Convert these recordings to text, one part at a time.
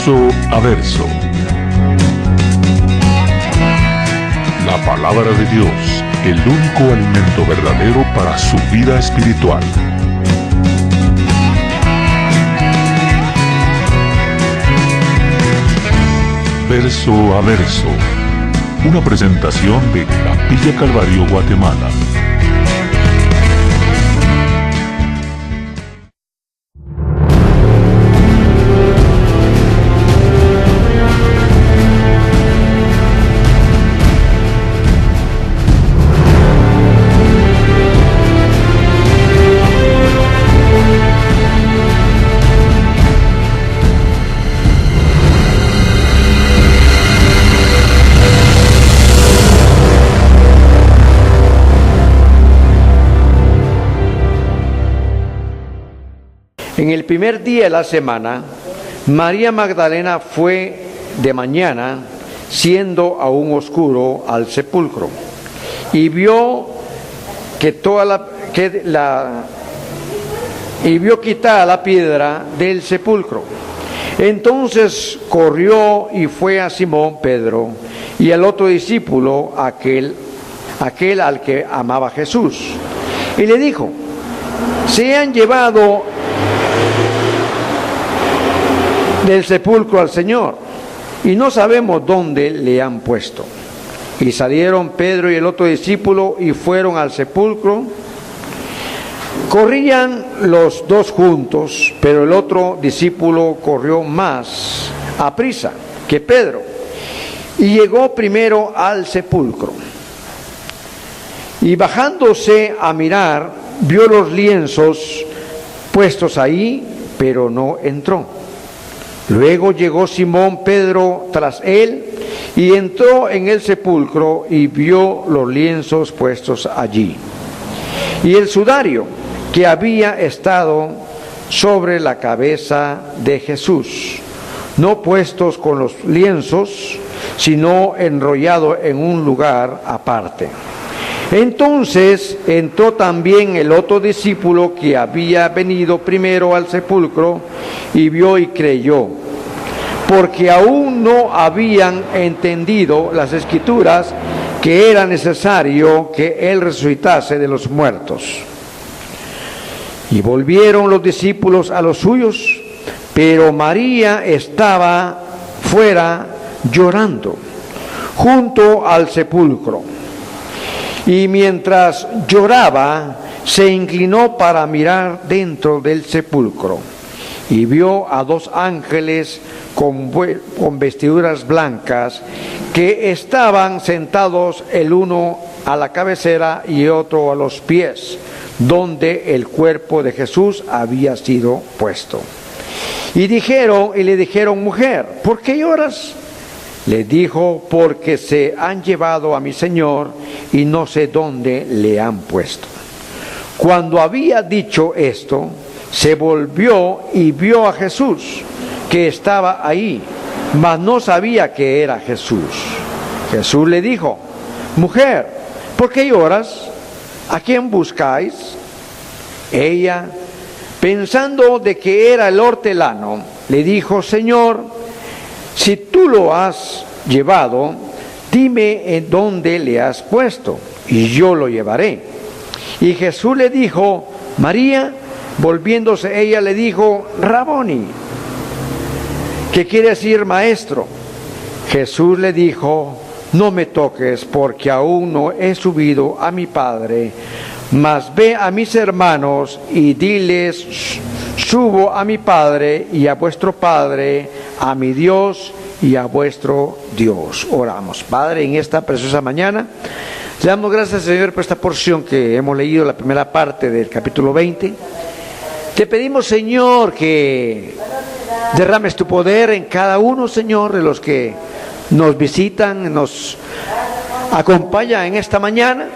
Verso a verso. La palabra de Dios, el único alimento verdadero para su vida espiritual. Verso a verso. Una presentación de Capilla Calvario, Guatemala. En el primer día de la semana, María Magdalena fue de mañana, siendo aún oscuro, al sepulcro, y vio quitada la piedra del sepulcro. Entonces corrió y fue a Simón Pedro y al otro discípulo, aquel al que amaba Jesús, y le dijo: se han llevado del sepulcro al Señor, y no sabemos dónde le han puesto. Y salieron Pedro y el otro discípulo y fueron al sepulcro. Corrían los dos juntos, pero el otro discípulo corrió más aprisa que Pedro y llegó primero al sepulcro. Y bajándose a mirar, vio los lienzos puestos ahí, pero no entró. Luego llegó Simón Pedro tras él y entró en el sepulcro y vio los lienzos puestos allí, y el sudario que había estado sobre la cabeza de Jesús, no puestos con los lienzos, sino enrollado en un lugar aparte. Entonces entró también el otro discípulo que había venido primero al sepulcro y vio y creyó, porque aún no habían entendido las Escrituras que era necesario que él resucitase de los muertos. Y volvieron los discípulos a los suyos, pero María estaba fuera llorando, junto al sepulcro. Y mientras lloraba, se inclinó para mirar dentro del sepulcro, y vio a dos ángeles con vestiduras blancas, que estaban sentados el uno a la cabecera y otro a los pies, donde el cuerpo de Jesús había sido puesto. Y le dijeron: mujer, ¿por qué lloras? Le dijo: porque se han llevado a mi Señor y no sé dónde le han puesto. Cuando había dicho esto, se volvió y vio a Jesús, que estaba ahí, mas no sabía que era Jesús. Jesús le dijo: mujer, ¿por qué lloras? ¿A quién buscáis? Ella, pensando de que era el hortelano, le dijo: Señor, si tú lo has llevado, dime en dónde le has puesto, y yo lo llevaré. Y Jesús le dijo: María. Volviéndose ella le dijo: Raboni, que quiere decir maestro. Jesús le dijo: no me toques, porque aún no he subido a mi Padre, mas ve a mis hermanos y diles: subo a mi Padre y a vuestro Padre, a mi Dios y a vuestro Dios. Oramos. Padre, en esta preciosa mañana le damos gracias, Señor, por esta porción que hemos leído, la primera parte del capítulo 20. Te pedimos, Señor, que derrames tu poder en cada uno, Señor, de los que nos visitan, nos acompañan en esta mañana.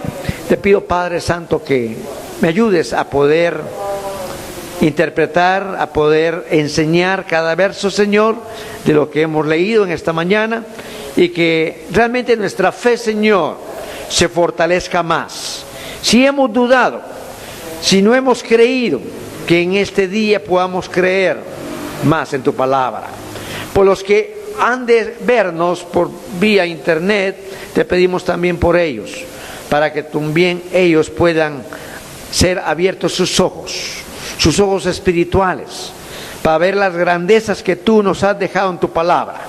Te pido, Padre Santo, que me ayudes a poder interpretar, a poder enseñar cada verso, Señor, de lo que hemos leído en esta mañana, y que realmente nuestra fe, Señor, se fortalezca más. Si hemos dudado, si no hemos creído, que en este día podamos creer más en tu palabra. por los que han de vernos por vía internet, te pedimos también por ellos, para que también ellos puedan ser abiertos sus ojos espirituales, para ver las grandezas que tú nos has dejado en tu palabra.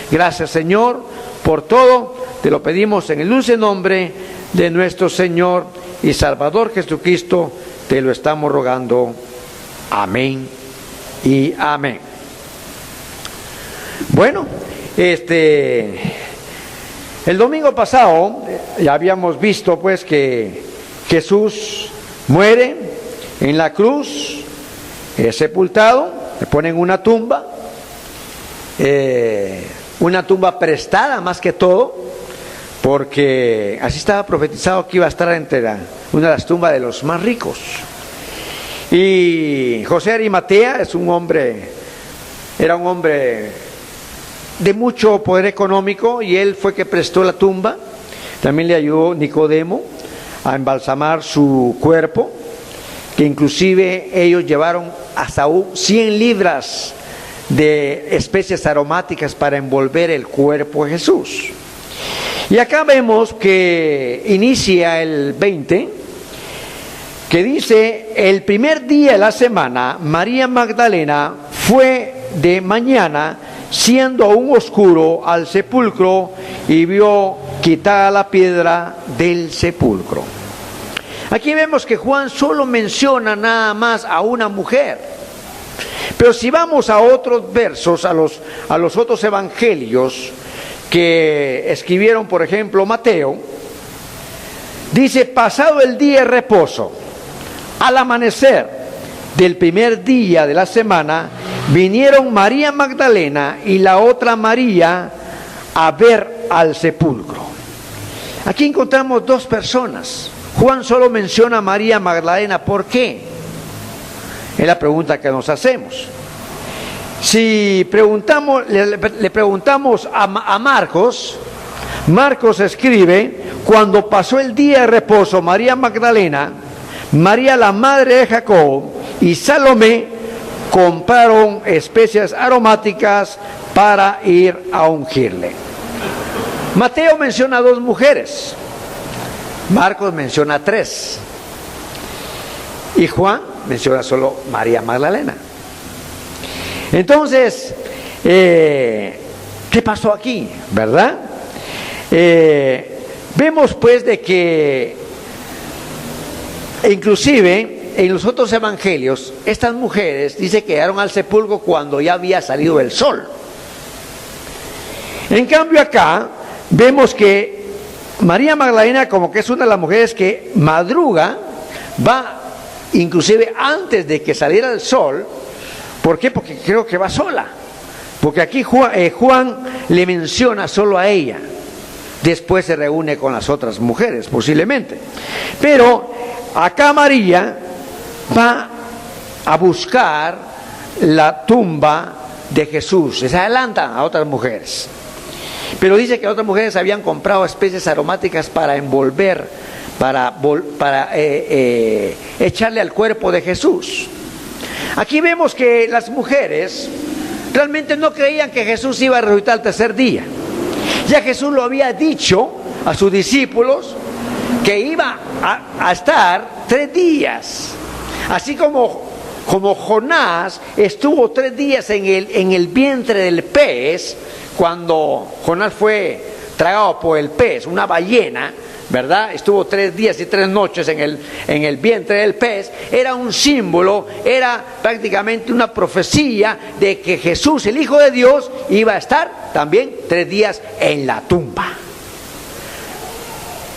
Gracias, Señor, por todo. Te lo pedimos en el dulce nombre de nuestro Señor y Salvador Jesucristo. Te lo estamos rogando. Amén y amén. Bueno, el domingo pasado ya habíamos visto pues que Jesús muere en la cruz, es sepultado, le ponen una tumba prestada más que todo, porque así estaba profetizado que iba a estar entre una de las tumbas de los más ricos. Y José Arimatea era un hombre de mucho poder económico, y él fue que prestó la tumba. También le ayudó Nicodemo a embalsamar su cuerpo, que inclusive ellos llevaron hasta 100 libras de especies aromáticas para envolver el cuerpo de Jesús. Y acá vemos que inicia el 20, que dice: el primer día de la semana, María Magdalena fue de mañana, siendo aún oscuro, al sepulcro, y vio quitada la piedra del sepulcro. Aquí vemos que Juan solo menciona nada más a una mujer, pero si vamos a otros versos, a los otros evangelios que escribieron, por ejemplo, Mateo, dice: pasado el día de reposo, al amanecer del primer día de la semana, vinieron María Magdalena y la otra María a ver al sepulcro. Aquí encontramos dos personas. Juan solo menciona a María Magdalena. ¿Por qué? Es la pregunta que nos hacemos. Si le preguntamos a Marcos, Marcos escribe: cuando pasó el día de reposo, María Magdalena, María la madre de Jacob y Salomé compraron especias aromáticas para ir a ungirle. Mateo menciona 2 mujeres, Marcos menciona 3, y Juan menciona solo María Magdalena. Entonces, ¿qué pasó aquí? ¿Verdad? Vemos pues de que inclusive en los otros evangelios, estas mujeres dice que llegaron al sepulcro cuando ya había salido el sol. En cambio acá vemos que María Magdalena como que es una de las mujeres que madruga, va inclusive antes de que saliera el sol. ¿Por qué? Porque creo que va sola, porque aquí Juan le menciona solo a ella, después se reúne con las otras mujeres posiblemente, pero acá María va a buscar la tumba de Jesús, se adelantan a otras mujeres, pero dice que otras mujeres habían comprado especies aromáticas para envolver, para echarle al cuerpo de Jesús. Aquí vemos que las mujeres realmente no creían que Jesús iba a resucitar al tercer día. Ya Jesús lo había dicho a sus discípulos que iba a estar 3 días. Así como Jonás estuvo 3 días en el vientre del pez, cuando Jonás fue tragado por el pez, una ballena, ¿verdad? Estuvo 3 días y 3 noches en el vientre del pez. Era un símbolo, era prácticamente una profecía de que Jesús, el Hijo de Dios, iba a estar también 3 días en la tumba.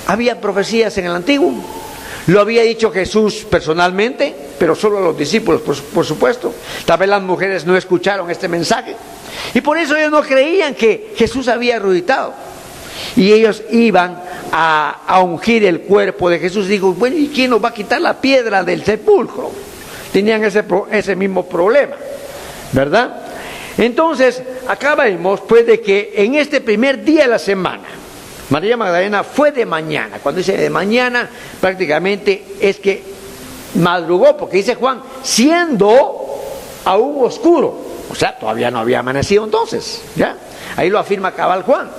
Había profecías en el Antiguo, lo había dicho Jesús personalmente, pero solo a los discípulos, por supuesto. Tal vez las mujeres no escucharon este mensaje, y por eso ellos no creían que Jesús había resucitado. Y ellos iban a ungir el cuerpo de Jesús. Digo, bueno, ¿y quién nos va a quitar la piedra del sepulcro? Tenían ese mismo problema, ¿verdad? Entonces, acá vemos pues de que en este primer día de la semana, María Magdalena fue de mañana. Cuando dice de mañana, prácticamente es que madrugó, porque dice Juan, siendo aún oscuro. O sea, todavía no había amanecido entonces, ¿ya? Ahí lo afirma cabal Juan.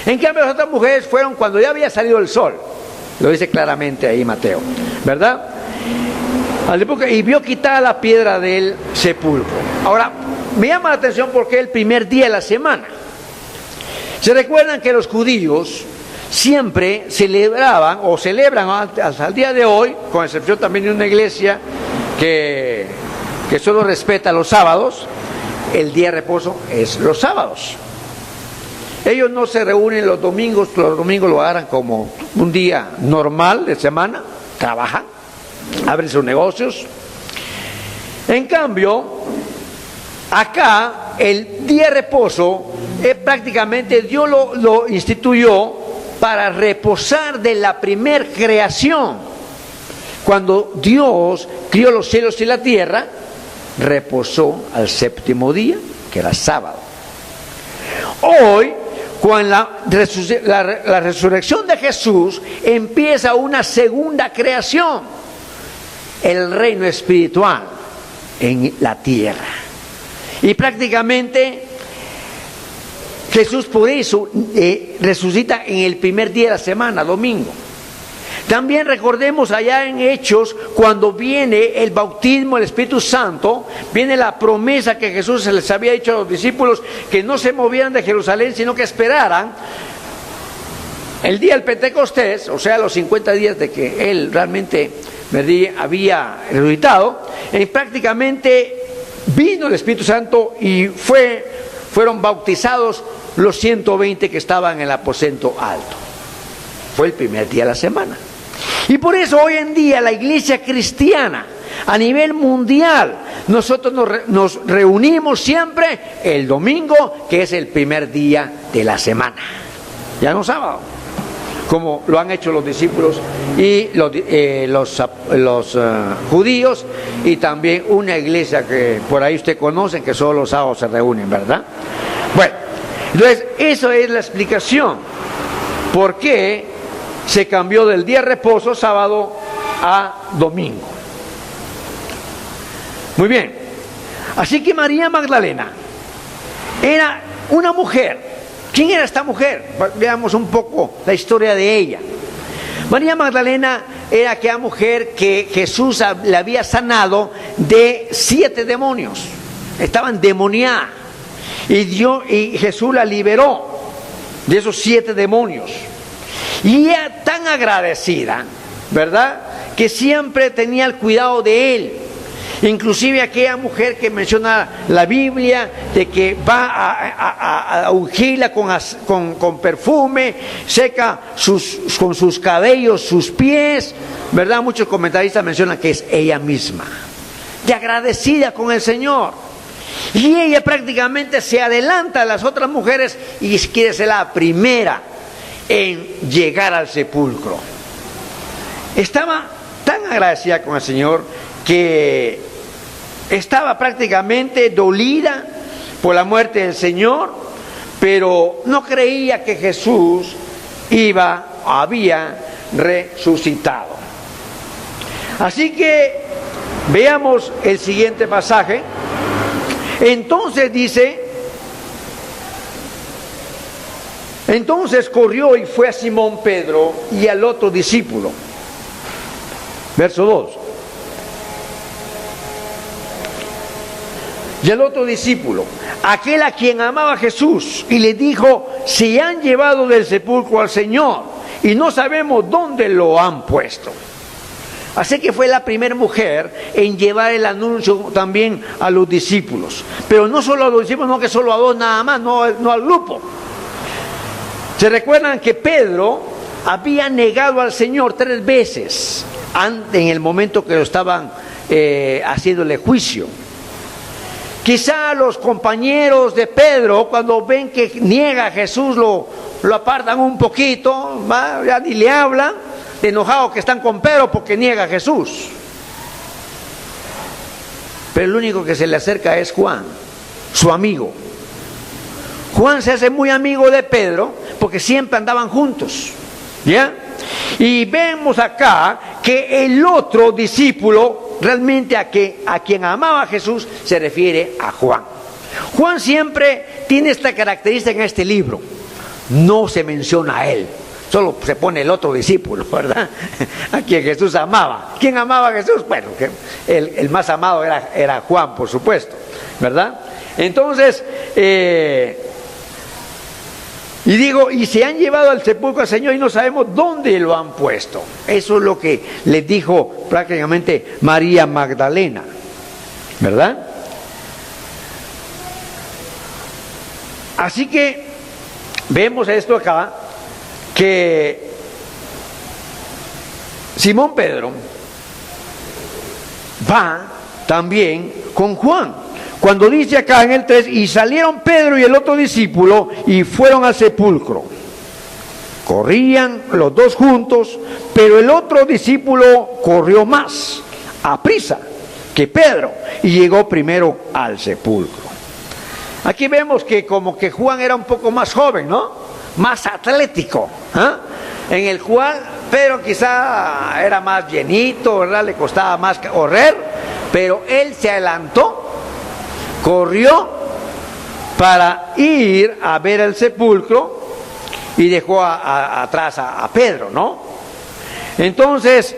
En cambio, las otras mujeres fueron cuando ya había salido el sol. Lo dice claramente ahí Mateo, ¿verdad? Y vio quitada la piedra del sepulcro. Ahora, me llama la atención porque el primer día de la semana. Se recuerdan que los judíos siempre celebraban o celebran hasta el día de hoy, con excepción también de una iglesia que solo respeta los sábados, el día de reposo es los sábados. Ellos no se reúnen los domingos lo agarran como un día normal de semana, trabajan, abren sus negocios. En cambio, acá el día de reposo prácticamente Dios lo instituyó para reposar de la primer creación. Cuando Dios crió los cielos y la tierra, reposó al séptimo día, que era sábado. Hoy, con la resurrección de Jesús, empieza una segunda creación, el reino espiritual en la tierra. Y prácticamente Jesús por eso resucita en el primer día de la semana, domingo. También recordemos allá en Hechos, cuando viene el bautismo del Espíritu Santo, viene la promesa que Jesús se les había dicho a los discípulos, que no se movieran de Jerusalén, sino que esperaran el día del Pentecostés, o sea, los 50 días de que Él realmente había resucitado. Y prácticamente vino el Espíritu Santo y fueron bautizados los 120 que estaban en el aposento alto. Fue el primer día de la semana. Y por eso hoy en día la iglesia cristiana a nivel mundial, nosotros nos reunimos siempre el domingo, que es el primer día de la semana, ya no sábado, como lo han hecho los discípulos y los judíos, y también una iglesia que por ahí usted conoce, que solo los sábados se reúnen, ¿verdad? Bueno, entonces eso es la explicación por qué se cambió del día de reposo, sábado, a domingo. Muy bien. Así que María Magdalena era una mujer. ¿Quién era esta mujer? Veamos un poco la historia de ella. María Magdalena era aquella mujer que Jesús le había sanado de 7 demonios. Estaban endemoniadas. Y Jesús la liberó de esos 7 demonios. Y ella tan agradecida, ¿verdad?, que siempre tenía el cuidado de él. Inclusive aquella mujer que menciona la Biblia, de que va a ungirla con perfume, seca con sus cabellos sus pies, ¿verdad? Muchos comentaristas mencionan que es ella misma, de agradecida con el Señor. Y ella prácticamente se adelanta a las otras mujeres y quiere ser la primera en llegar al sepulcro. Estaba tan agradecida con el Señor que estaba prácticamente dolida por la muerte del Señor, pero no creía que Jesús había resucitado. Así que veamos el siguiente pasaje. Entonces dice: entonces corrió y fue a Simón Pedro y al otro discípulo. Verso 2. Y el otro discípulo, aquel a quien amaba Jesús, y le dijo: se han llevado del sepulcro al Señor y no sabemos dónde lo han puesto. Así que fue la primera mujer en llevar el anuncio también a los discípulos. Pero no solo a los discípulos, no que solo a 2 nada más, no al grupo. Se recuerdan que Pedro había negado al Señor 3 veces en el momento que lo estaban haciéndole juicio. Quizá los compañeros de Pedro, cuando ven que niega a Jesús, lo apartan un poquito, ¿va? Ya ni le hablan, de enojados que están con Pedro porque niega a Jesús. Pero el único que se le acerca es Juan, su amigo. Juan se hace muy amigo de Pedro porque siempre andaban juntos, ¿ya? Y vemos acá que el otro discípulo, realmente a quien amaba a Jesús, se refiere a Juan. Juan siempre tiene esta característica en este libro. No se menciona a él, solo se pone el otro discípulo, ¿verdad? A quien Jesús amaba. ¿Quién amaba a Jesús? Bueno, el más amado era Juan, por supuesto, ¿verdad? Entonces, y se han llevado al sepulcro al Señor y no sabemos dónde lo han puesto. Eso es lo que les dijo prácticamente María Magdalena, ¿verdad? Así que vemos esto acá, que Simón Pedro va también con Juan. Cuando dice acá en el 3, y salieron Pedro y el otro discípulo y fueron al sepulcro. Corrían los dos juntos, pero el otro discípulo corrió más a prisa que Pedro y llegó primero al sepulcro. Aquí vemos que como que Juan era un poco más joven, ¿no? Más atlético, en el cual Pedro quizá era más llenito, ¿verdad? Le costaba más correr, pero él se adelantó, corrió para ir a ver el sepulcro y dejó atrás a Pedro, ¿no? Entonces,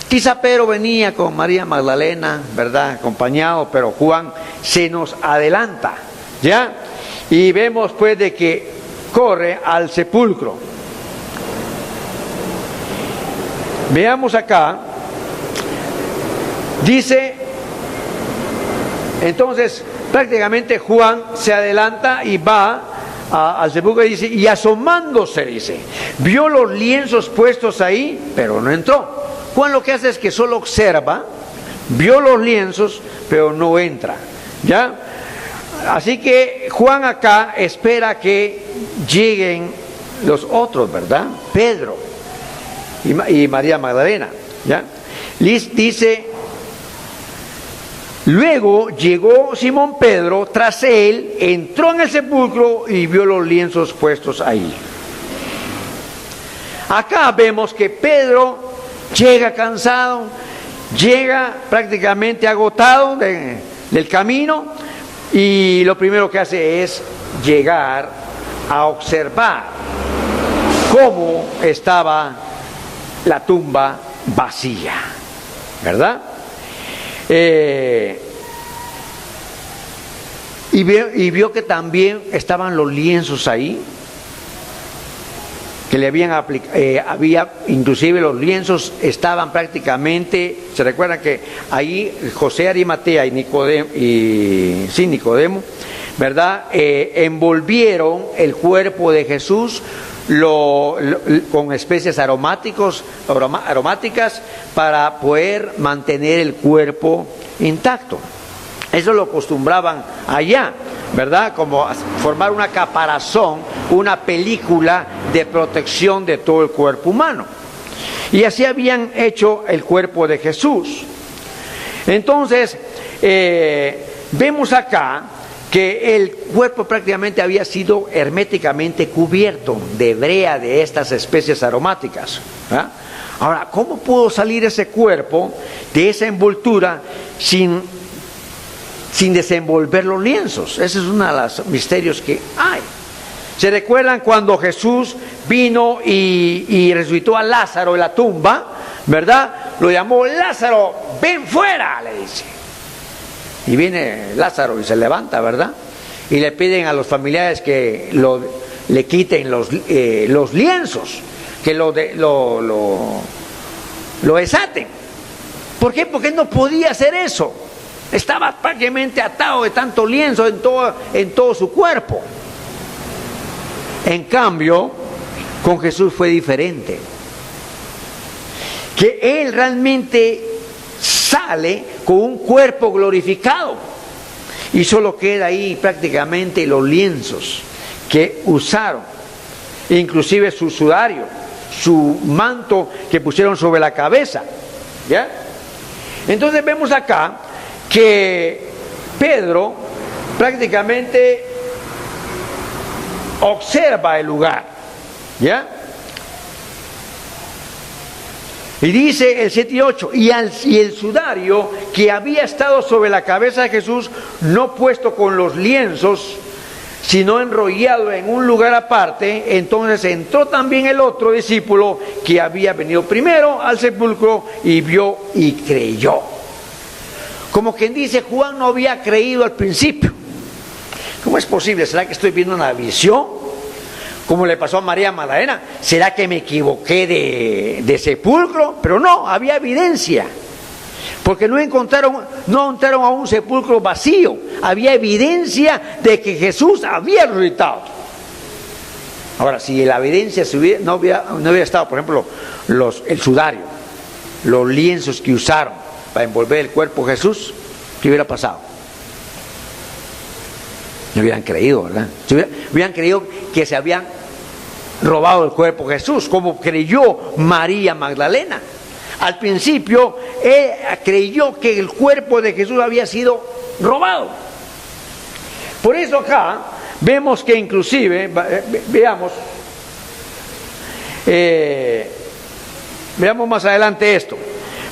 quizá Pedro venía con María Magdalena, ¿verdad? Acompañado, pero Juan se nos adelanta, ¿ya? Y vemos pues de que corre al sepulcro. Veamos acá, dice, entonces prácticamente Juan se adelanta y va al sepulcro y dice, y asomándose, dice, vio los lienzos puestos ahí, pero no entró. Juan lo que hace es que solo observa, vio los lienzos, pero no entra, ¿ya? Así que Juan acá espera que lleguen los otros, ¿verdad? Pedro y María Magdalena, ¿ya? Dice, luego llegó Simón Pedro, tras él, entró en el sepulcro y vio los lienzos puestos ahí. Acá vemos que Pedro llega cansado, llega prácticamente agotado del camino, y lo primero que hace es llegar a observar cómo estaba la tumba vacía, ¿verdad? Y vio que también estaban los lienzos ahí, que le habían había, inclusive los lienzos estaban prácticamente, se recuerdan que ahí José Arimatea y Nicodemo, ¿verdad? Envolvieron el cuerpo de Jesús con especies aromáticas para poder mantener el cuerpo intacto. Eso lo acostumbraban allá, ¿verdad? Como formar una caparazón, una película de protección de todo el cuerpo humano. Y así habían hecho el cuerpo de Jesús. Entonces, vemos acá que el cuerpo prácticamente había sido herméticamente cubierto de brea de estas especies aromáticas, ¿verdad? Ahora, ¿cómo pudo salir ese cuerpo de esa envoltura sin desenvolver los lienzos? Ese es uno de los misterios que hay. ¿Se recuerdan cuando Jesús vino y resucitó a Lázaro en la tumba, ¿verdad? Lo llamó: Lázaro, ven fuera, le dice. Y viene Lázaro y se levanta, ¿verdad? Y le piden a los familiares que le quiten los lienzos, que lo desaten. ¿Por qué? Porque no podía hacer eso. Estaba prácticamente atado de tanto lienzo en todo su cuerpo. En cambio, con Jesús fue diferente. Que Él realmente sale con un cuerpo glorificado y solo queda ahí prácticamente los lienzos que usaron, inclusive su sudario, su manto que pusieron sobre la cabeza, ¿ya? Entonces vemos acá que Pedro prácticamente observa el lugar, ¿ya? Y dice el 7 y 8, y el sudario que había estado sobre la cabeza de Jesús, no puesto con los lienzos, sino enrollado en un lugar aparte, entonces entró también el otro discípulo que había venido primero al sepulcro y vio y creyó. Como quien dice, Juan no había creído al principio. ¿Cómo es posible? ¿Será que estoy viendo una visión? Como le pasó a María Magdalena, ¿será que me equivoqué de sepulcro? Pero no, había evidencia, porque no entraron a un sepulcro vacío, había evidencia de que Jesús había resucitado. Ahora, si la evidencia no hubiera estado, por ejemplo, el sudario, los lienzos que usaron para envolver el cuerpo de Jesús, ¿qué hubiera pasado? No hubieran creído, ¿verdad? Hubieran creído que se habían robado el cuerpo de Jesús, como creyó María Magdalena. Al principio, creyó que el cuerpo de Jesús había sido robado. Por eso acá vemos que inclusive, veamos más adelante esto.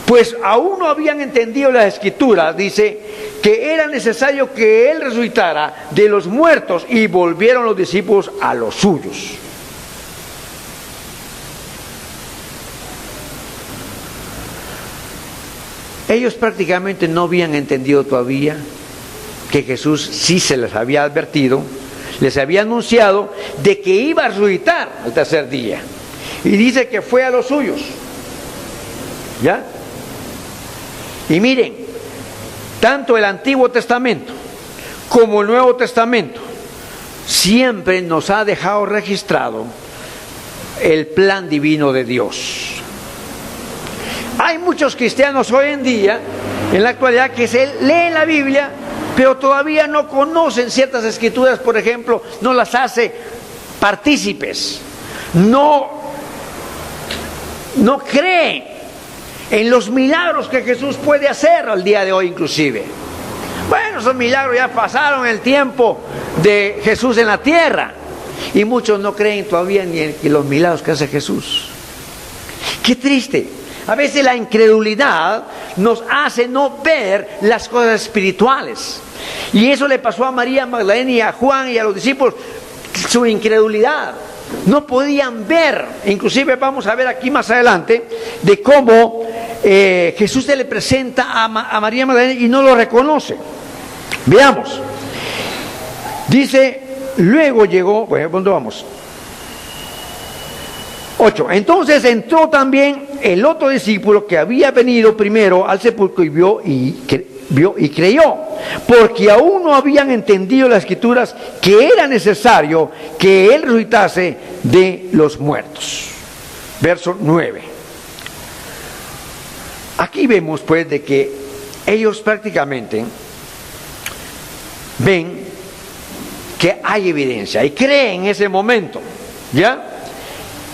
Pues aún no habían entendido las Escrituras, dice, que era necesario que Él resucitara de los muertos, y volvieron los discípulos a los suyos. Ellos prácticamente no habían entendido todavía que Jesús sí se les había advertido, les había anunciado de que iba a resucitar al tercer día. Y dice que fue a los suyos. ¿Ya? Y miren, tanto el Antiguo Testamento como el Nuevo Testamento siempre nos ha dejado registrado el plan divino de Dios. Hay muchos cristianos hoy en día, en la actualidad, que se leen la Biblia, pero todavía no conocen ciertas escrituras, por ejemplo, no las hace partícipes, no creen en los milagros que Jesús puede hacer al día de hoy inclusive. Bueno, esos milagros ya pasaron el tiempo de Jesús en la tierra, y muchos no creen todavía ni en los milagros que hace Jesús. Qué triste. A veces la incredulidad nos hace no ver las cosas espirituales. Y eso le pasó a María Magdalena y a Juan y a los discípulos, su incredulidad. No podían ver. Inclusive vamos a ver aquí más adelante de cómo Jesús se le presenta a María Magdalena y no lo reconoce. Veamos. Dice, luego llegó, bueno, ¿dónde vamos? 8. Entonces entró también el otro discípulo que había venido primero al sepulcro y vio y creyó, porque aún no habían entendido las Escrituras que era necesario que Él resucitase de los muertos. Verso 9. Aquí vemos pues de que ellos prácticamente ven que hay evidencia y creen en ese momento, ¿ya?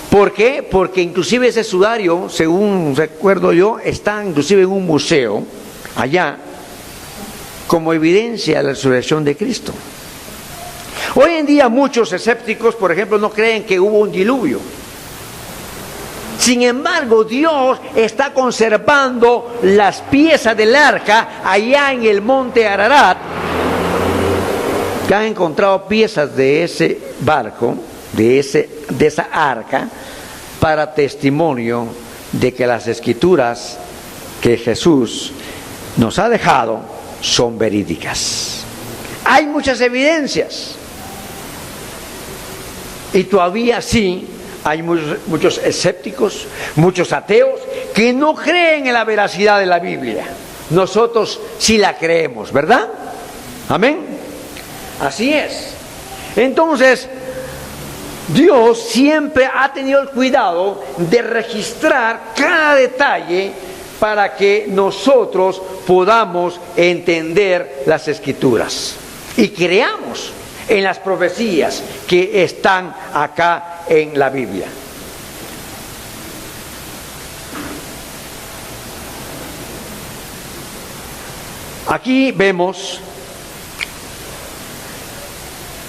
¿Por qué? Porque inclusive ese sudario, según recuerdo yo, está inclusive en un museo allá como evidencia de la resurrección de Cristo. Hoy en día muchos escépticos, por ejemplo, no creen que hubo un diluvio. Sin embargo, Dios está conservando las piezas del arca allá en el monte Ararat, que han encontrado piezas de ese barco, de esa arca, para testimonio de que las Escrituras que Jesús nos ha dejado son verídicas. Hay muchas evidencias, y todavía sí hay muchos escépticos, muchos ateos que no creen en la veracidad de la Biblia. Nosotros sí la creemos, ¿verdad? Amén. Así es. Entonces, Dios siempre ha tenido el cuidado de registrar cada detalle para que nosotros podamos entender las Escrituras y creamos en las profecías que están acá en la Biblia. Aquí vemos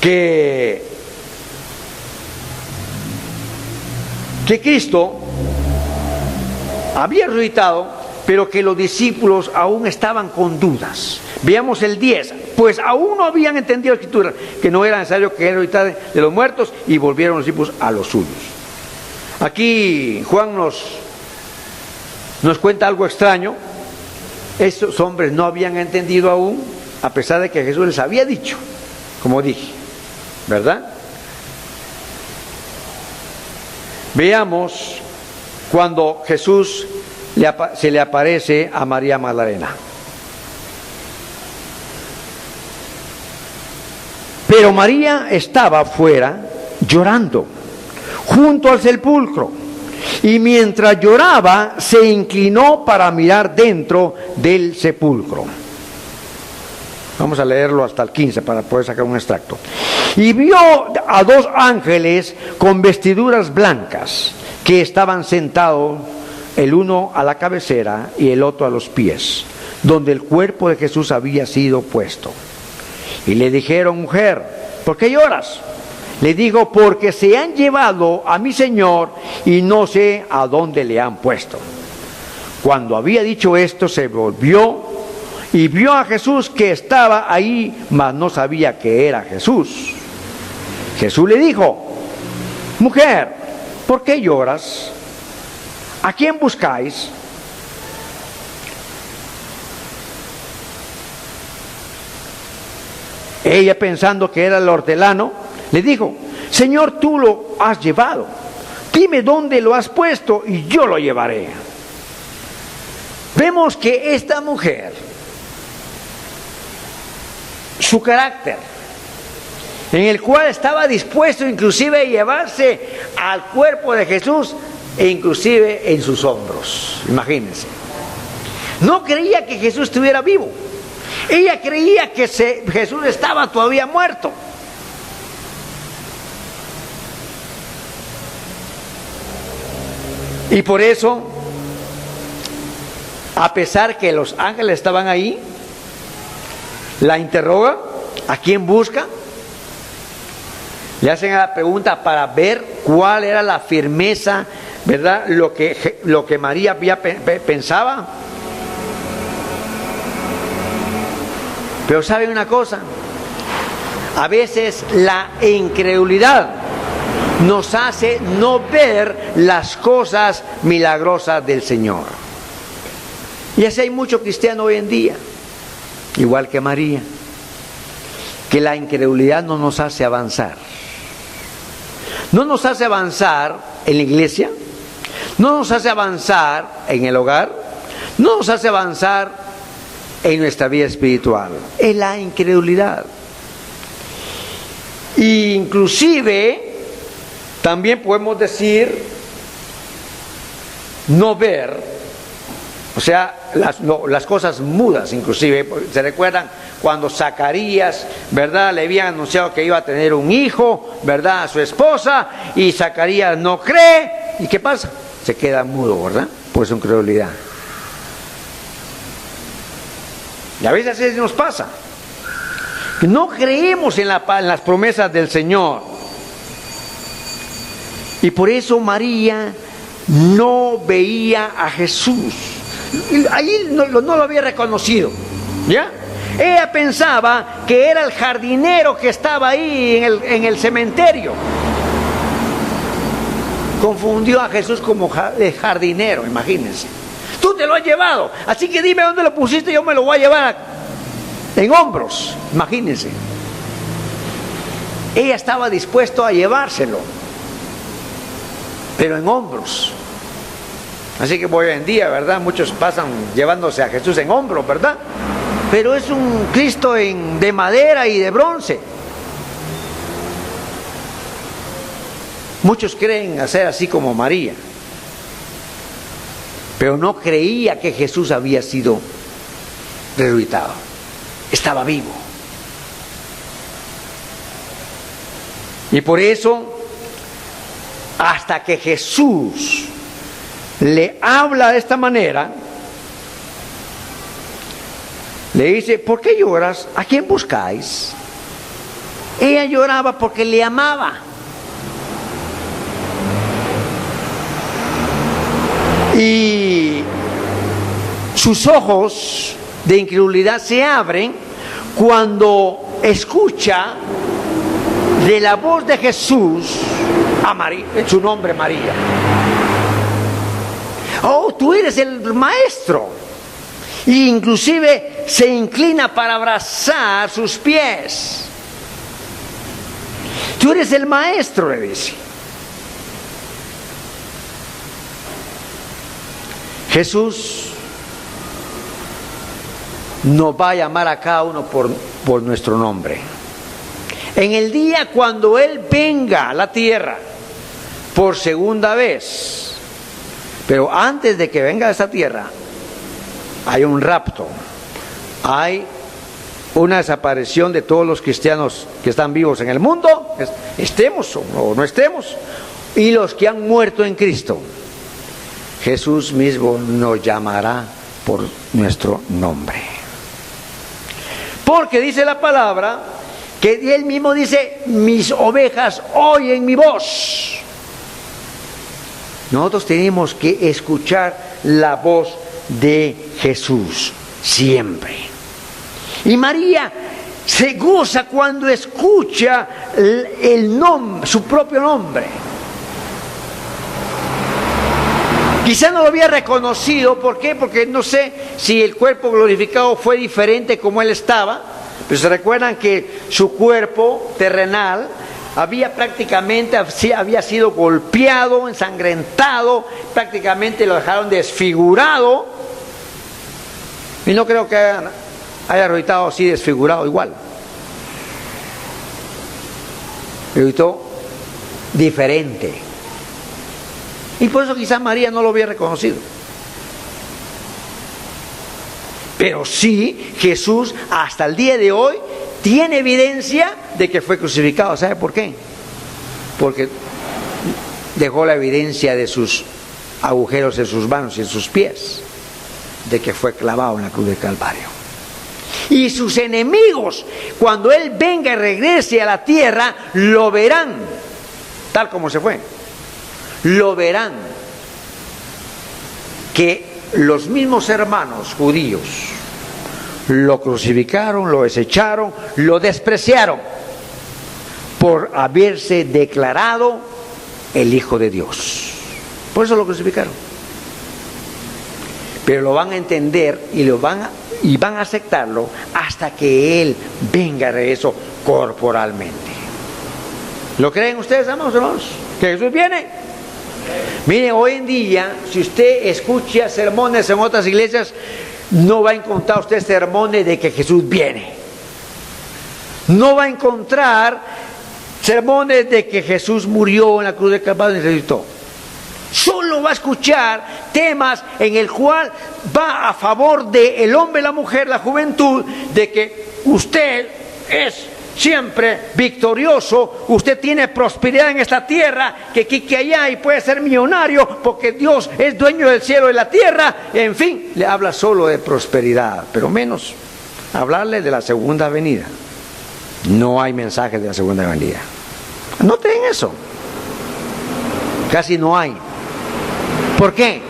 que Cristo había resucitado, pero que los discípulos aún estaban con dudas. Veamos el 10. Pues aún no habían entendido la Escritura, que no era necesario que Él resucitara de los muertos, y volvieron los discípulos a los suyos. Aquí Juan nos cuenta algo extraño. Estos hombres no habían entendido aún, a pesar de que Jesús les había dicho, como dije, ¿verdad? Veamos cuando Jesús se le aparece a María Magdalena. Pero María estaba afuera llorando, junto al sepulcro, y mientras lloraba se inclinó para mirar dentro del sepulcro. Vamos a leerlo hasta el 15 para poder sacar un extracto. Y vio a dos ángeles con vestiduras blancas que estaban sentados, el uno a la cabecera y el otro a los pies, donde el cuerpo de Jesús había sido puesto. Y le dijeron: mujer, ¿por qué lloras? Le dijo: porque se han llevado a mi Señor y no sé a dónde le han puesto. Cuando había dicho esto, se volvió y vio a Jesús que estaba ahí, mas no sabía que era Jesús. Jesús le dijo: mujer, ¿por qué lloras? ¿A quién buscáis? Ella, pensando que era el hortelano, le dijo: Señor, tú lo has llevado, dime dónde lo has puesto y yo lo llevaré. Vemos que esta mujer, su carácter, en el cual estaba dispuesto inclusive a llevarse al cuerpo de Jesús, e inclusive en sus hombros. Imagínense, no creía que Jesús estuviera vivo. Ella creía que Jesús estaba todavía muerto. Y por eso, a pesar que los ángeles estaban ahí, la interroga: ¿a quién busca? Le hacen la pregunta para ver cuál era la firmeza, ¿verdad? Lo que María pensaba. Pero ¿saben una cosa? A veces la incredulidad nos hace no ver las cosas milagrosas del Señor. Y así hay mucho cristiano hoy en día, igual que María, que la incredulidad no nos hace avanzar. No nos hace avanzar en la iglesia, no nos hace avanzar en el hogar, no nos hace avanzar en nuestra vida espiritual. Es la incredulidad. E inclusive también podemos decir no ver, o sea, las cosas mudas. Inclusive se recuerdan cuando Zacarías, ¿verdad?, le habían anunciado que iba a tener un hijo, ¿verdad?, a su esposa, y Zacarías no cree. ¿Y qué pasa? Se queda mudo, ¿verdad?, por su incredulidad. Y a veces así nos pasa, que no creemos en las promesas del Señor. Y por eso María no veía a Jesús. Ahí no lo había reconocido, ¿ya? Ella pensaba que era el jardinero que estaba ahí en el cementerio. Confundió a Jesús como el jardinero, imagínense. Tú te lo has llevado, así que dime dónde lo pusiste, yo me lo voy a llevar en hombros. Imagínense. Ella estaba dispuesta a llevárselo, pero en hombros. Así que hoy en día, ¿verdad?, muchos pasan llevándose a Jesús en hombros, ¿verdad? Pero es un Cristo de madera y de bronce. Muchos creen hacer así como María, pero no creía que Jesús había sido resucitado. Estaba vivo. Y por eso, hasta que Jesús le habla de esta manera, le dice: ¿por qué lloras? ¿A quién buscáis? Ella lloraba porque le amaba. Y sus ojos de incredulidad se abren cuando escucha de la voz de Jesús a María, su nombre María. Oh, tú eres el maestro. Y inclusive se inclina para abrazar sus pies. Tú eres el maestro, le dice. Jesús nos va a llamar a cada uno por nuestro nombre. En el día cuando Él venga a la tierra por segunda vez, pero antes de que venga a esta tierra, hay un rapto, hay una desaparición de todos los cristianos que están vivos en el mundo, estemos o no estemos, y los que han muerto en Cristo. Jesús mismo nos llamará por nuestro nombre. Porque dice la palabra que Él mismo dice: mis ovejas oyen mi voz. Nosotros tenemos que escuchar la voz de Jesús siempre. Y María se goza cuando escucha el nombre, su propio nombre. Quizá no lo había reconocido. ¿Por qué? Porque no sé si el cuerpo glorificado fue diferente como Él estaba. Pero se recuerdan que su cuerpo terrenal había sido golpeado, ensangrentado, prácticamente lo dejaron desfigurado. Y no creo que haya resultado así desfigurado igual. Resultó diferente. Y por eso quizás María no lo había reconocido. Pero sí, Jesús hasta el día de hoy tiene evidencia de que fue crucificado. ¿Sabe por qué? Porque dejó la evidencia de sus agujeros en sus manos y en sus pies, de que fue clavado en la cruz del Calvario. Y sus enemigos, cuando Él venga y regrese a la tierra, lo verán tal como se fue. Lo verán, que los mismos hermanos judíos lo crucificaron, lo desecharon, lo despreciaron por haberse declarado el Hijo de Dios. Por eso lo crucificaron. Pero lo van a entender y van a aceptarlo hasta que Él venga de eso corporalmente. ¿Lo creen ustedes, amados hermanos? ¿Que Jesús viene? Mire, hoy en día, si usted escucha sermones en otras iglesias, no va a encontrar usted sermones de que Jesús viene. No va a encontrar sermones de que Jesús murió en la cruz del Calvario y resucitó. Solo va a escuchar temas en el cual va a favor del hombre, la mujer, la juventud, de que usted es siempre victorioso, usted tiene prosperidad en esta tierra, que aquí, que allá, y puede ser millonario porque Dios es dueño del cielo y la tierra. En fin, le habla solo de prosperidad, pero menos hablarle de la segunda venida. No hay mensaje de la segunda venida. Noten eso. Casi no hay. ¿Por qué?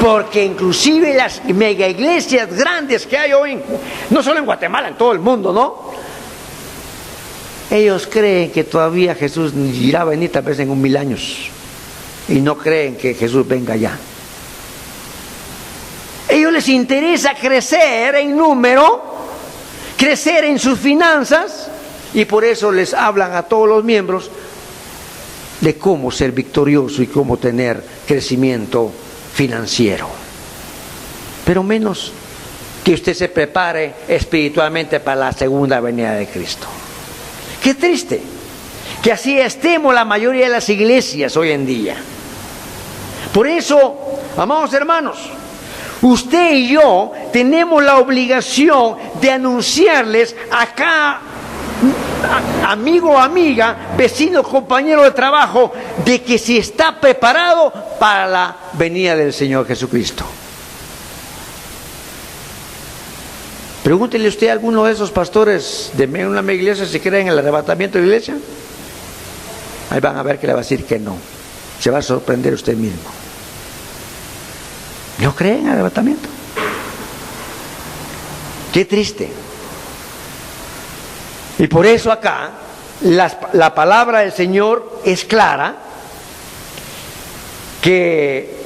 Porque inclusive las mega iglesias grandes que hay hoy, no solo en Guatemala, en todo el mundo, ¿no? Ellos creen que todavía Jesús irá a venir tal vez en 1000 años. Y no creen que Jesús venga ya. A ellos les interesa crecer en número, crecer en sus finanzas, y por eso les hablan a todos los miembros de cómo ser victorioso y cómo tener crecimiento financiero. Pero menos que usted se prepare espiritualmente para la segunda venida de Cristo. Qué triste que así estemos la mayoría de las iglesias hoy en día. Por eso, amados hermanos, usted y yo tenemos la obligación de anunciarles a cada amigo o amiga, vecino, compañero de trabajo, de que si está preparado para la venida del Señor Jesucristo. Pregúntele usted a alguno de esos pastores de una iglesia si creen en el arrebatamiento de la iglesia. Ahí van a ver que le va a decir que no. Se va a sorprender usted mismo. No creen en el arrebatamiento. Qué triste. Y por eso acá la palabra del Señor es clara, que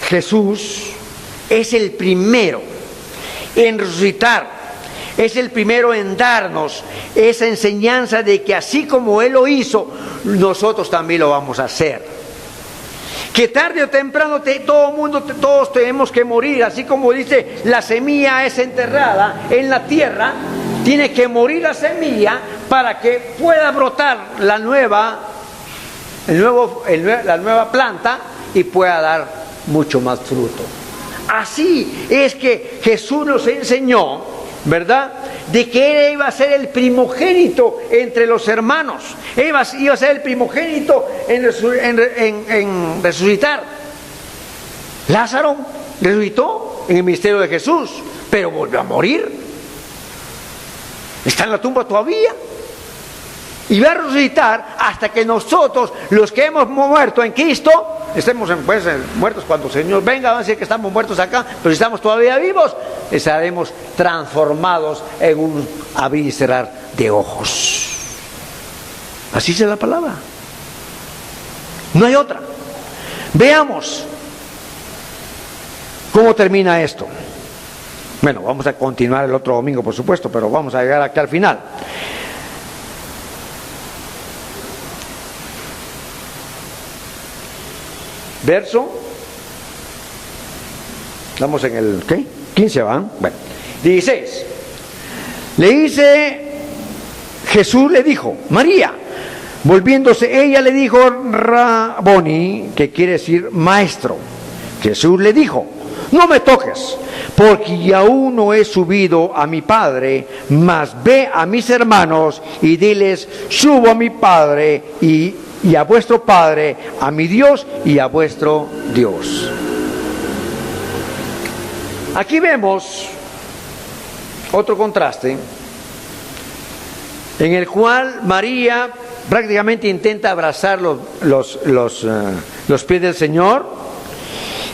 Jesús es el primero en resucitar, es el primero en darnos esa enseñanza de que así como Él lo hizo, nosotros también lo vamos a hacer. Que tarde o temprano todos tenemos que morir, así como dice, la semilla es enterrada en la tierra, tiene que morir la semilla para que pueda brotar la nueva planta y pueda dar mucho más fruto. Así es que Jesús nos enseñó, ¿verdad?, de que Él iba a ser el primogénito entre los hermanos. Él iba a ser el primogénito en resucitar. Lázaro resucitó en el ministerio de Jesús, pero volvió a morir. Está en la tumba todavía. Y va a resucitar hasta que nosotros, los que hemos muerto en Cristo, estemos muertos cuando el Señor venga. Van a decir que estamos muertos acá, pero si estamos todavía vivos, estaremos transformados en un abrir y cerrar de ojos. Así es la palabra. No hay otra. Veamos cómo termina esto. Bueno, vamos a continuar el otro domingo, por supuesto, pero vamos a llegar aquí al final. Verso, estamos en el, ¿qué? 15, ¿van? Bueno, 16. Jesús le dijo, María. Volviéndose ella le dijo, Raboni, que quiere decir maestro. Jesús le dijo, no me toques, porque aún no he subido a mi Padre, mas ve a mis hermanos y diles, subo a mi Padre y a vuestro Padre, a mi Dios y a vuestro Dios. Aquí vemos otro contraste en el cual María prácticamente intenta abrazar los pies del Señor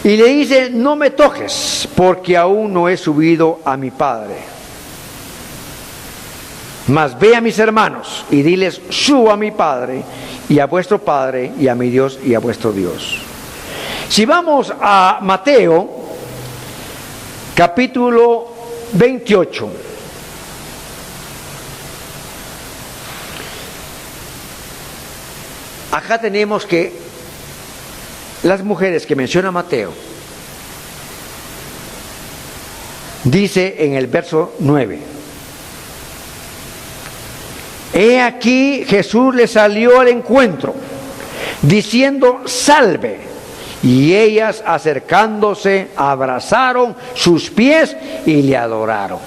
y le dice, no me toques, porque aún no he subido a mi Padre. Mas ve a mis hermanos y diles, subo a mi Padre y a vuestro Padre y a mi Dios y a vuestro Dios. Si vamos a Mateo, capítulo 28. Acá tenemos que las mujeres que menciona Mateo, dice en el verso 9, he aquí Jesús le salió al encuentro, diciendo, salve, y ellas acercándose abrazaron sus pies y le adoraron.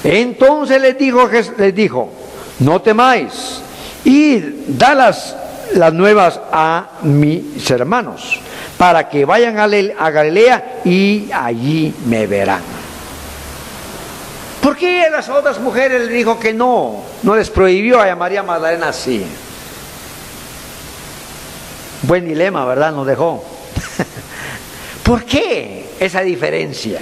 Entonces les dijo, no temáis, id, da las nuevas a mis hermanos, para que vayan a Galilea y allí me verán. ¿Por qué a las otras mujeres le dijo que no les prohibió a María Magdalena así? Buen dilema, ¿verdad? Nos dejó. ¿Por qué esa diferencia?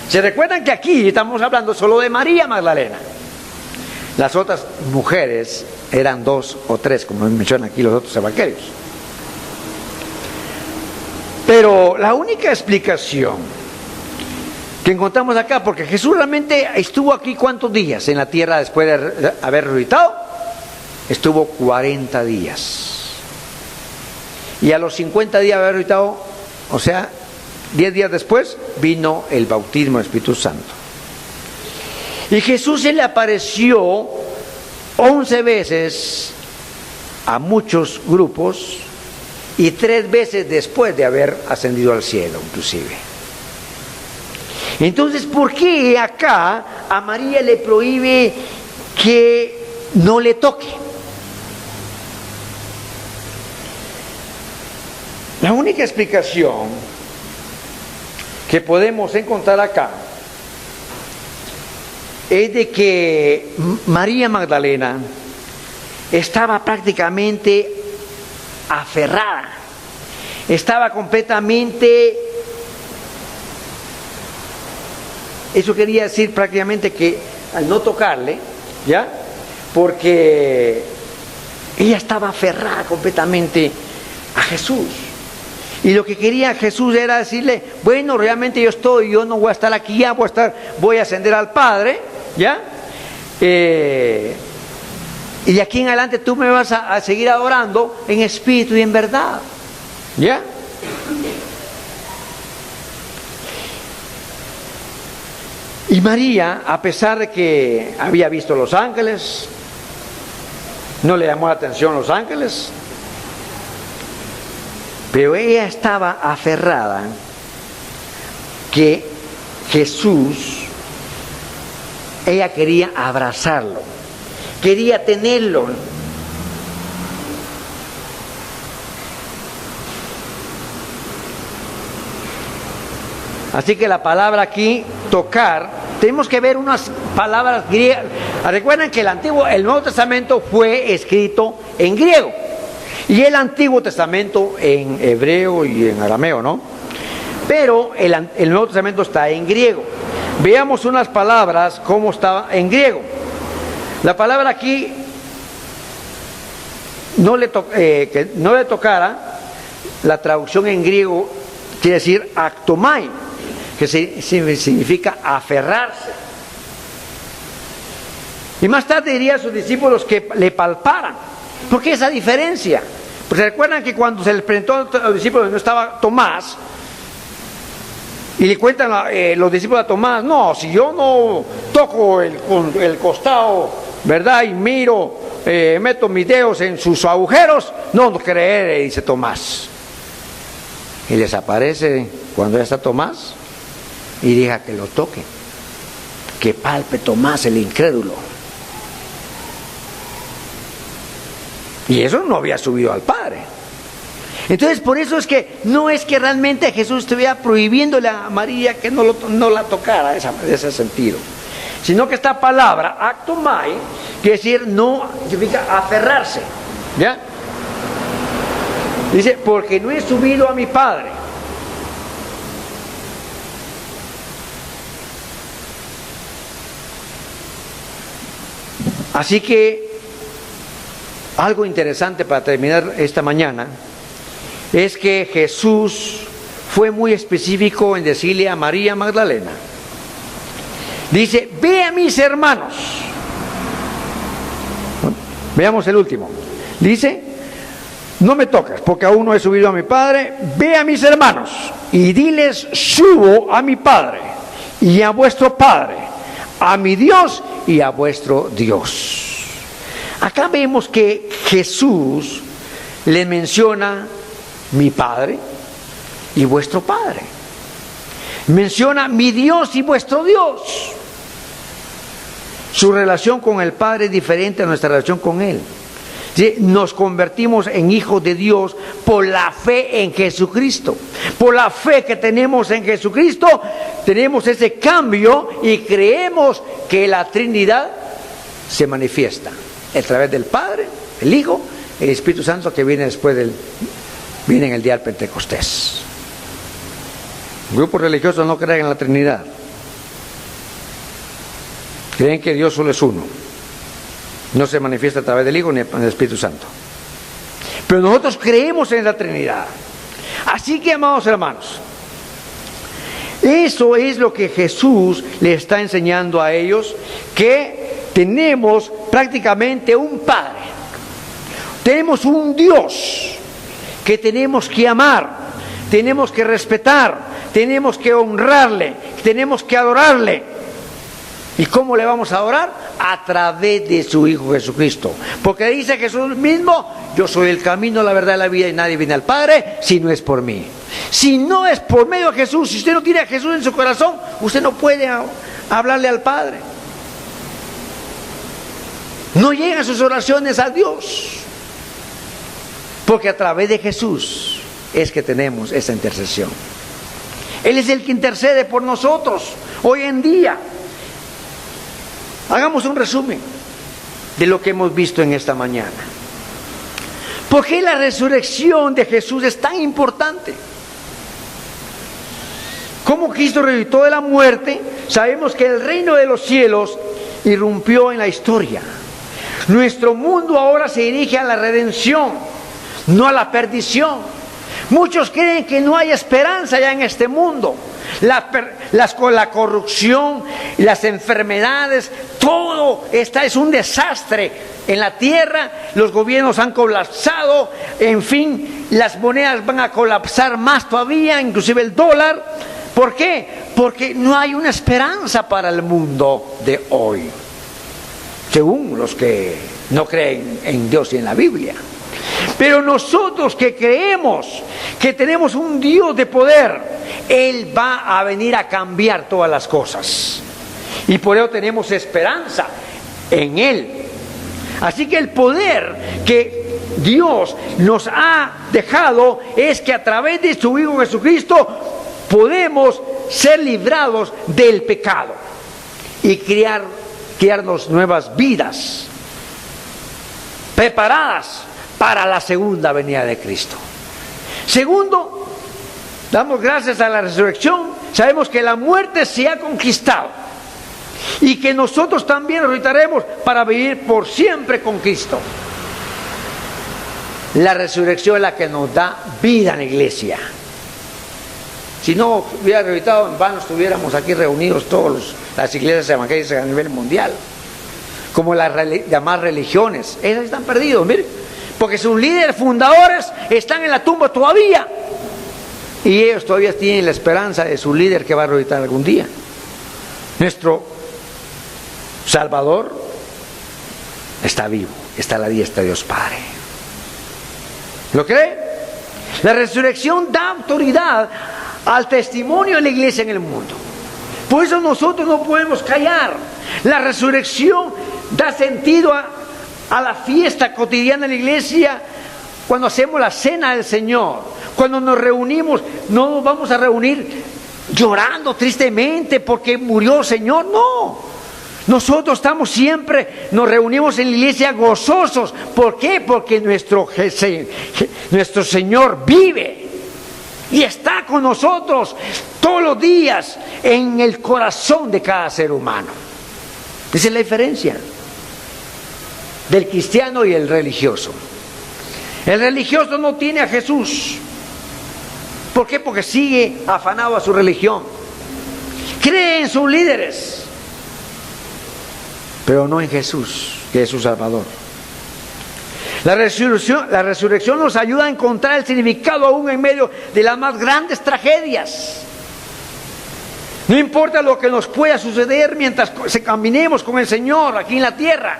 ¿Se recuerdan que aquí estamos hablando solo de María Magdalena? Las otras mujeres eran 2 o 3, como mencionan aquí los otros evangelios. Pero la única explicación que encontramos acá, porque Jesús realmente estuvo aquí ¿cuántos días en la tierra después de haber resucitado? Estuvo 40 días. Y a los 50 días de haber resucitado, o sea, 10 días después, vino el bautismo del Espíritu Santo. Y Jesús se le apareció 11 veces a muchos grupos y 3 veces después de haber ascendido al cielo, inclusive. Entonces, ¿por qué acá a María le prohíbe que no le toque? La única explicación que podemos encontrar acá es de que María Magdalena estaba prácticamente aferrada estaba completamente, eso quería decir prácticamente que al no tocarle, ¿ya? Porque ella estaba aferrada completamente a Jesús. Y lo que quería Jesús era decirle, bueno, realmente yo no voy a estar aquí, ya voy a ascender al Padre, ¿ya? Y de aquí en adelante tú me vas a seguir adorando en espíritu y en verdad, ¿ya? Y María, a pesar de que había visto los ángeles, no le llamó la atención los ángeles, pero ella estaba aferrada que Jesús, ella quería abrazarlo, quería tenerlo. Así que la palabra aquí, tocar, tenemos que ver unas palabras griegas. Recuerden que el Nuevo Testamento fue escrito en griego y el Antiguo Testamento en hebreo y en arameo, ¿no? Pero el Nuevo Testamento está en griego. Veamos unas palabras cómo estaba en griego. La palabra aquí, que no le tocara, la traducción en griego quiere decir actomai, que significa aferrarse. Y más tarde diría a sus discípulos que le palparan. ¿Por qué esa diferencia? Pues recuerdan que cuando se les presentó a los discípulos no estaba Tomás, y le cuentan los discípulos a Tomás, no, si yo no toco el costado, ¿verdad? Y miro, meto mis dedos en sus agujeros, no creeré, dice Tomás. Y les aparece cuando ya está Tomás y diga que lo toque, que palpe Tomás el incrédulo. Y eso no había subido al Padre. Entonces por eso es que no es que realmente Jesús estuviera prohibiéndole a María que no la tocara de ese sentido, sino que esta palabra, actomai, quiere decir no, significa aferrarse, ¿ya? Dice, porque no he subido a mi Padre. Así que algo interesante para terminar esta mañana es que Jesús fue muy específico en decirle a María Magdalena, dice, ve a mis hermanos. Veamos el último. Dice, no me tocas porque aún no he subido a mi Padre, ve a mis hermanos y diles, subo a mi Padre y a vuestro Padre, a mi Dios y a vuestro Dios. Acá vemos que Jesús le menciona mi Padre y vuestro Padre. Menciona mi Dios y vuestro Dios. Su relación con el Padre es diferente a nuestra relación con Él. ¿Sí? Nos convertimos en hijos de Dios por la fe en Jesucristo. Por la fe que tenemos en Jesucristo, tenemos ese cambio y creemos que la Trinidad se manifiesta a través del Padre, el Hijo, el Espíritu Santo que viene viene en el día del Pentecostés. Grupos religiosos no creen en la Trinidad. Creen que Dios solo es uno. No se manifiesta a través del Hijo ni del Espíritu Santo. Pero nosotros creemos en la Trinidad. Así que, amados hermanos, eso es lo que Jesús le está enseñando a ellos, que tenemos prácticamente un Padre. Tenemos un Dios que tenemos que amar, tenemos que respetar, tenemos que honrarle, tenemos que adorarle. ¿Y cómo le vamos a adorar? A través de su Hijo Jesucristo. Porque dice Jesús mismo, yo soy el camino, la verdad y la vida, y nadie viene al Padre si no es por mí. Si no es por medio de Jesús, si usted no tiene a Jesús en su corazón, usted no puede hablarle al Padre. No llegan sus oraciones a Dios. Porque a través de Jesús es que tenemos esa intercesión. Él es el que intercede por nosotros hoy en día. Hagamos un resumen de lo que hemos visto en esta mañana. ¿Por qué la resurrección de Jesús es tan importante? Como Cristo resucitó de la muerte, sabemos que el reino de los cielos irrumpió en la historia. Nuestro mundo ahora se dirige a la redención, no a la perdición. Muchos creen que no hay esperanza ya en este mundo. La corrupción, las enfermedades, todo es un desastre en la tierra. Los gobiernos han colapsado, en fin, las monedas van a colapsar más todavía, inclusive el dólar. ¿Por qué? Porque no hay una esperanza para el mundo de hoy, según los que no creen en Dios y en la Biblia. Pero nosotros que creemos que tenemos un Dios de poder, Él va a venir a cambiar todas las cosas. Y por eso tenemos esperanza en Él. Así que el poder que Dios nos ha dejado es que a través de su Hijo Jesucristo podemos ser librados del pecado y crearnos nuevas vidas preparadas para la segunda venida de Cristo. Segundo, damos gracias a la resurrección. Sabemos que la muerte se ha conquistado y que nosotros también resucitaremos para vivir por siempre con Cristo. La resurrección es la que nos da vida en la iglesia. Si no hubiera resucitado, en vano estuviéramos aquí reunidos todas las iglesias evangélicas a nivel mundial. Como las llamadas religiones, esas están perdidas, miren, porque sus líderes fundadores están en la tumba todavía. Y ellos todavía tienen la esperanza de su líder que va a resucitar algún día. Nuestro Salvador está vivo, está a la diestra de Dios Padre. ¿Lo cree? La resurrección da autoridad al testimonio de la iglesia en el mundo. Por eso nosotros no podemos callar. La resurrección da sentido a la fiesta cotidiana de la iglesia. Cuando hacemos la cena del Señor, cuando nos reunimos, no nos vamos a reunir llorando tristemente porque murió el Señor, no. Nosotros estamos siempre, nos reunimos en la iglesia gozosos. ¿Por qué? Porque nuestro Señor vive y está con nosotros todos los días en el corazón de cada ser humano. Esa es la diferencia del cristiano y el religioso. El religioso no tiene a Jesús. ¿Por qué? Porque sigue afanado a su religión. Cree en sus líderes, pero no en Jesús, que es su Salvador. La resurrección nos ayuda a encontrar el significado aún en medio de las más grandes tragedias. No importa lo que nos pueda suceder mientras caminemos con el Señor aquí en la tierra.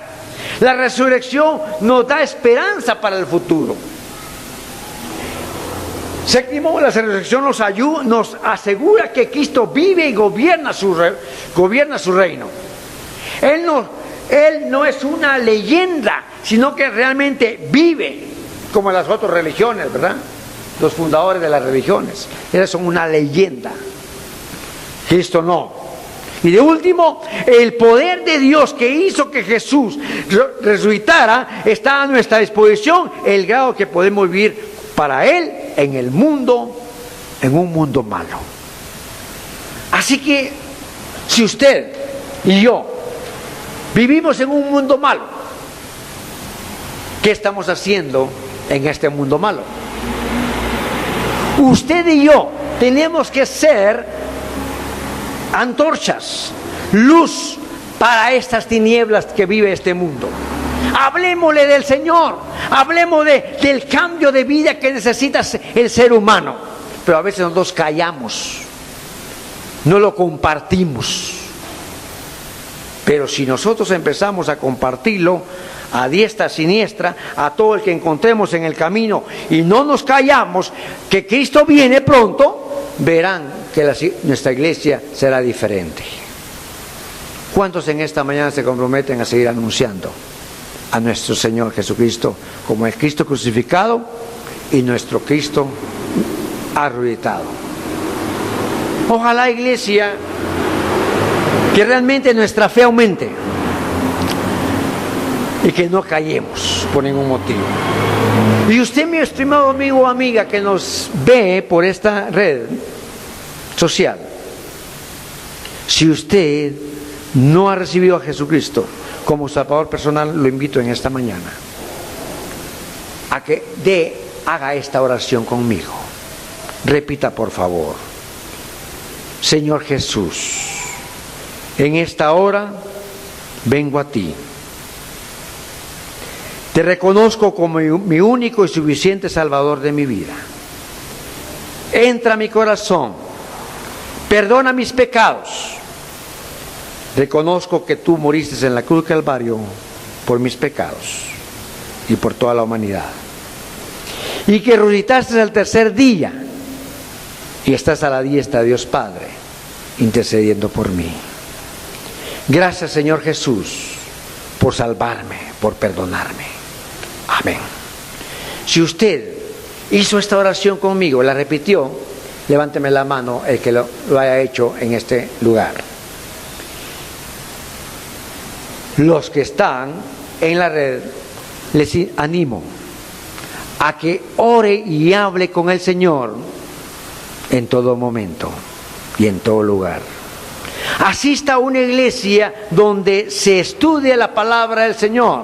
La resurrección nos da esperanza para el futuro. Séptimo, la resurrección nos asegura que Cristo vive y gobierna su reino. Él no es una leyenda, sino que realmente vive, como las otras religiones, ¿verdad? Los fundadores de las religiones, esas son una leyenda. Cristo no. Y de último, el poder de Dios que hizo que Jesús resucitara está a nuestra disposición, el grado que podemos vivir para Él en el mundo, en un mundo malo. Así que, si usted y yo vivimos en un mundo malo, ¿qué estamos haciendo en este mundo malo? Usted y yo tenemos que ser antorchas, luz para estas tinieblas que vive este mundo. Hablemosle del Señor, hablemos del cambio de vida que necesita el ser humano. Pero a veces nosotros callamos, no lo compartimos. Pero si nosotros empezamos a compartirlo a diestra, a siniestra, a todo el que encontremos en el camino, y no nos callamos que Cristo viene pronto, verán que nuestra iglesia será diferente. ¿Cuántos en esta mañana se comprometen a seguir anunciando a nuestro Señor Jesucristo como el Cristo crucificado y nuestro Cristo resucitado? Ojalá, iglesia, que realmente nuestra fe aumente y que no callemos por ningún motivo. Y usted, mi estimado amigo o amiga que nos ve por esta red social, si usted no ha recibido a Jesucristo como Salvador personal, lo invito en esta mañana a que haga esta oración conmigo. Repita, por favor: Señor Jesús, en esta hora vengo a ti. Te reconozco como mi único y suficiente Salvador de mi vida. Entra a mi corazón, perdona mis pecados. Reconozco que tú moriste en la cruz del Calvario por mis pecados y por toda la humanidad, y que resucitaste al tercer día y estás a la diestra de Dios Padre intercediendo por mí. Gracias, Señor Jesús, por salvarme, por perdonarme. Amén. Si usted hizo esta oración conmigo, la repitió, levánteme la mano el que lo haya hecho en este lugar. Los que están en la red, les animo a que ore y hable con el Señor en todo momento y en todo lugar. Asista a una iglesia donde se estudie la palabra del Señor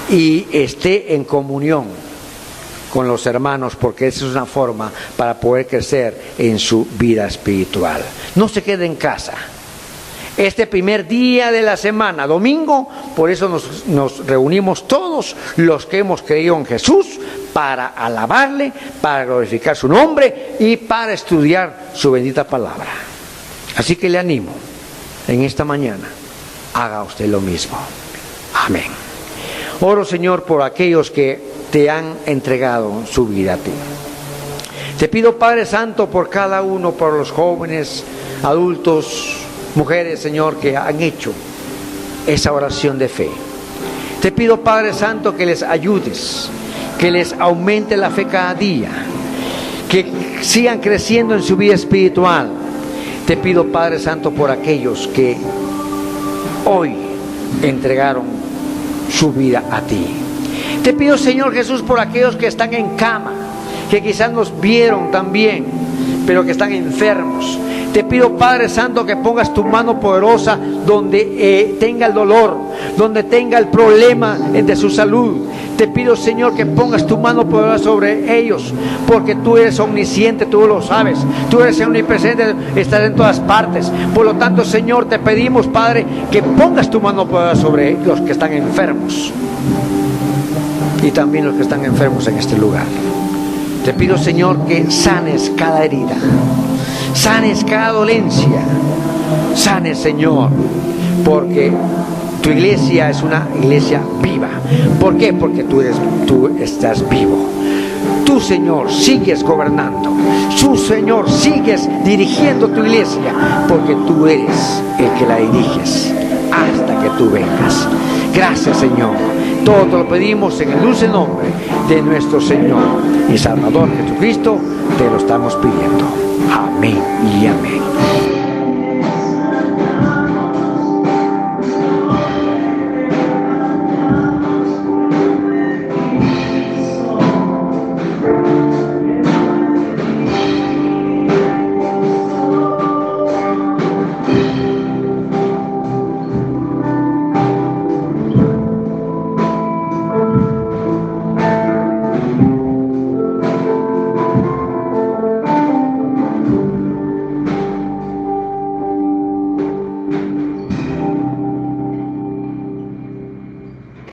y esté en comunión con los hermanos, porque esa es una forma para poder crecer en su vida espiritual. No se quede en casa. Este primer día de la semana, domingo, por eso nos reunimos todos los que hemos creído en Jesús para alabarle, para glorificar su nombre y para estudiar su bendita palabra. Así que le animo, en esta mañana, haga usted lo mismo. Amén. Oro, Señor, por aquellos que te han entregado su vida a ti. Te pido, Padre Santo, por cada uno, por los jóvenes, adultos, mujeres, Señor, que han hecho esa oración de fe. Te pido, Padre Santo, que les ayudes, que les aumente la fe cada día, que sigan creciendo en su vida espiritual. Te pido, Padre Santo, por aquellos que hoy entregaron su vida a ti. Te pido, Señor Jesús, por aquellos que están en cama, que quizás nos vieron también, pero que están enfermos. Te pido, Padre Santo, que pongas tu mano poderosa donde tenga el dolor, donde tenga el problema de su salud. Te pido, Señor, que pongas tu mano poderosa sobre ellos, porque tú eres omnisciente, tú lo sabes, tú eres omnipresente, estás en todas partes. Por lo tanto, Señor, te pedimos, Padre, que pongas tu mano poderosa sobre los que están enfermos y también los que están enfermos en este lugar. Te pido, Señor, que sanes cada herida, sanes cada dolencia, sanes, Señor, porque tu iglesia es una iglesia viva. ¿Por qué? Porque tú estás vivo. Tú, Señor, sigues gobernando. Tú, Señor, sigues dirigiendo tu iglesia, porque tú eres el que la diriges hasta que tú vengas. Gracias, Señor. Todo te lo pedimos en el dulce nombre de nuestro Señor y Salvador Jesucristo. Te lo estamos pidiendo. Amén y amén.